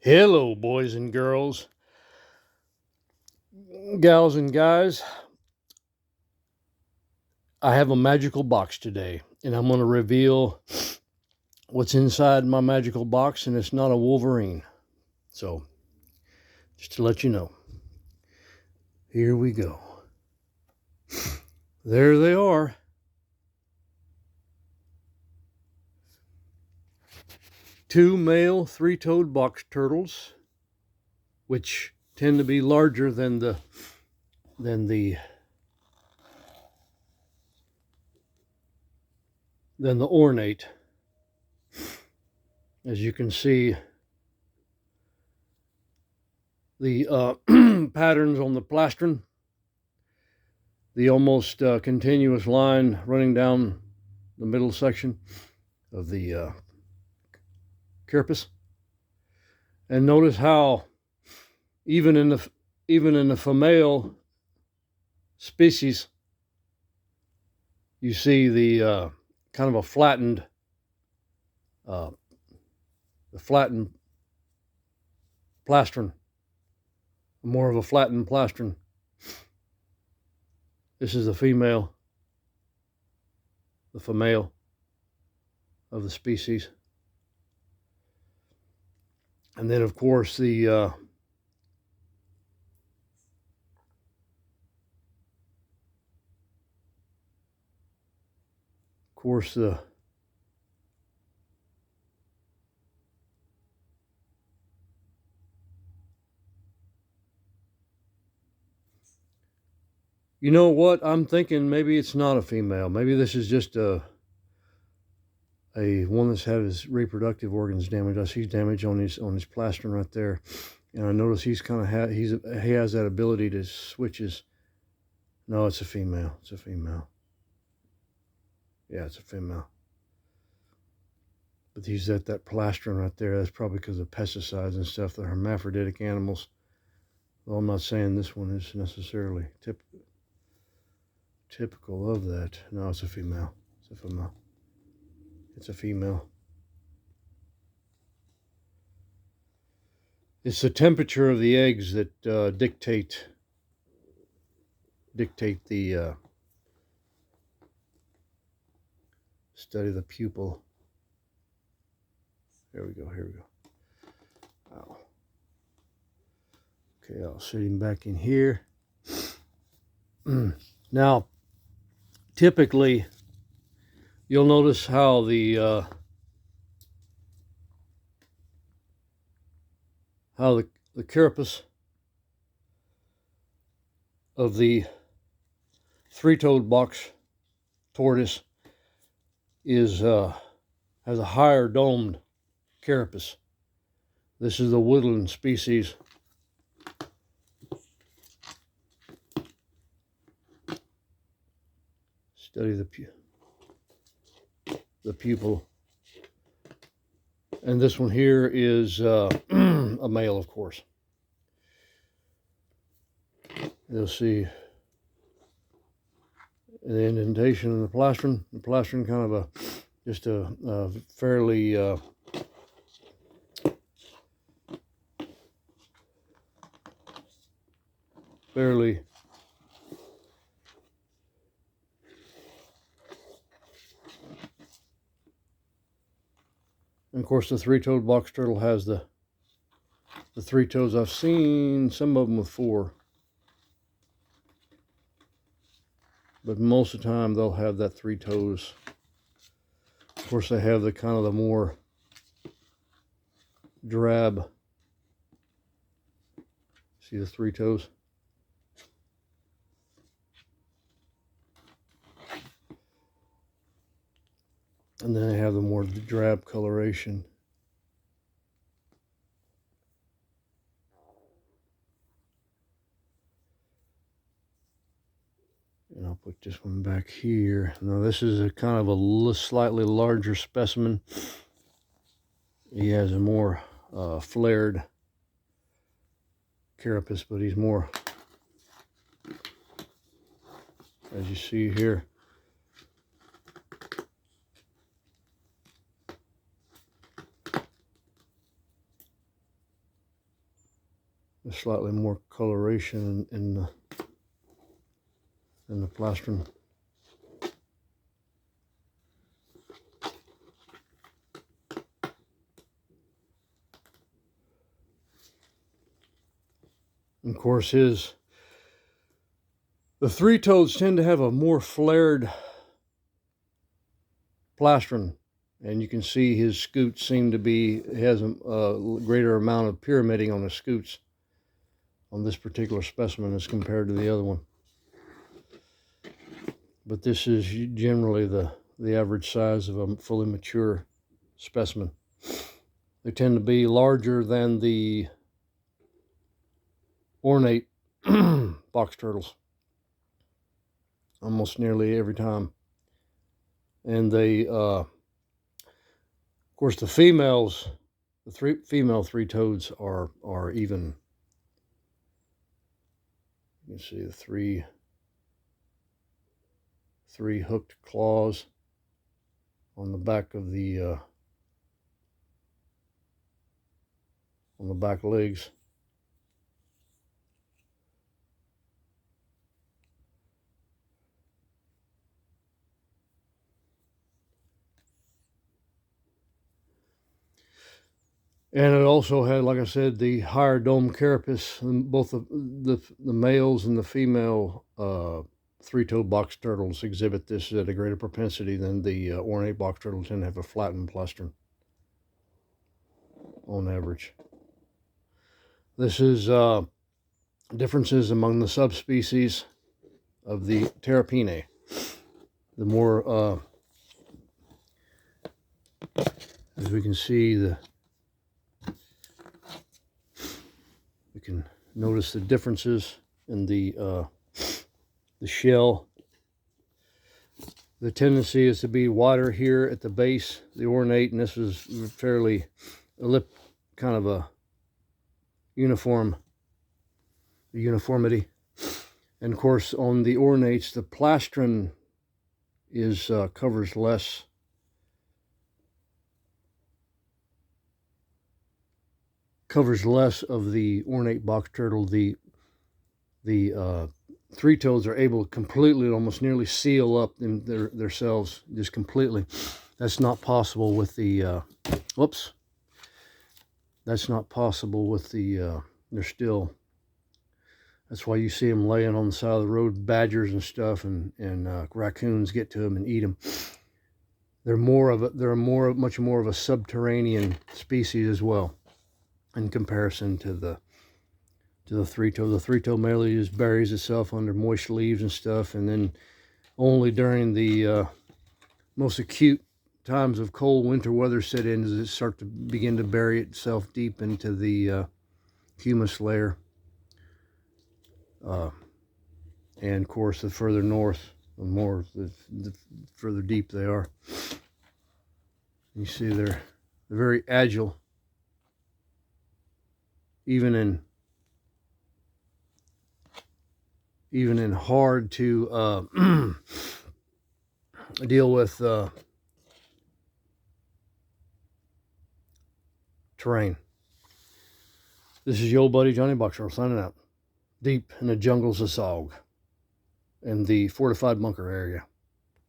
Hello, boys and girls, gals and guys. I have a magical box today, and I'm going to reveal what's inside my magical box, and it's not a Wolverine. So, just to let you know, here we go. There they are. Two male three-toed box turtles, which tend to be larger than the ornate. As you can see, the patterns on the plastron, the almost continuous line running down the middle section of the carapace, and notice how even in the female species, you see the kind of a flattened, the flattened plastron, more of a flattened plastron. This is the female of the species. And then, of course, the you know what? I'm thinking maybe it's not a female. Maybe this is just a one that's had his reproductive organs damaged. I see damage on his plastron right there, and I notice he's kind of he has that ability to switch his. No, it's a female. It's a female. Yeah, it's a female. But he's at that plastron right there. That's probably because of pesticides and stuff. The hermaphroditic animals. Well, I'm not saying this one is necessarily typical of that. No, it's a female. It's a female. It's a female. It's the temperature of the eggs that dictate the study the pupil. Here we go. Ow. Okay, I'll sit him back in here. Now, typically, you'll notice how the carapace of the three-toed box tortoise is has a higher domed carapace. This is the woodland species. Study the pupil. And this one here is a male, of course. You'll see the indentation in the plastron. The plastron kind of just a fairly and of course the three-toed box turtle has the three toes. I've seen some of them with four, but most of the time they'll have that three toes. Of course, they have the kind of the more drab. See the three toes? And then they have the more drab coloration. And I'll put this one back here. Now this is a kind of a slightly larger specimen. He has a more flared carapace, but he's more, as you see here. There's slightly more coloration in the plastron. And of course, the three-toads tend to have a more flared plastron, and you can see his scoots seem to be, has a greater amount of pyramiding on the scoots on this particular specimen as compared to the other one. But this is generally the average size of a fully mature specimen. They tend to be larger than the ornate box turtles almost nearly every time. And they, of course, the females, the female three-toads are even. You can see the three hooked claws on the back of the on the back legs. And it also had, like I said, the higher dome carapace. And both the males and the female three-toed box turtles exhibit this at a greater propensity than the ornate box turtles tend to have a flattened plastron on average. This is differences among the subspecies of the Terrapene. The more, as we can see, we can notice the differences in the shell. The tendency is to be wider here at the base, the ornate, and this is fairly kind of a uniformity. And of course, on the ornates, the plastron is covers less. Covers less of the ornate box turtle. The three-toads are able to completely, almost nearly seal up in their cells just completely. That's not possible with the whoops. That's not possible with the they're still. That's why you see them laying on the side of the road. Badgers and stuff, and raccoons get to them and eat them. They're much more of a subterranean species as well, in comparison to the three-toed. The three-toed male just buries itself under moist leaves and stuff, and then only during the most acute times of cold winter weather set in does it begin to bury itself deep into the humus layer. And of course, the further north, the further deep they are. You see they're very agile, even in hard to deal with terrain. This is your old buddy Johnny Boxer signing out, deep in the jungles of Sog in the fortified bunker area.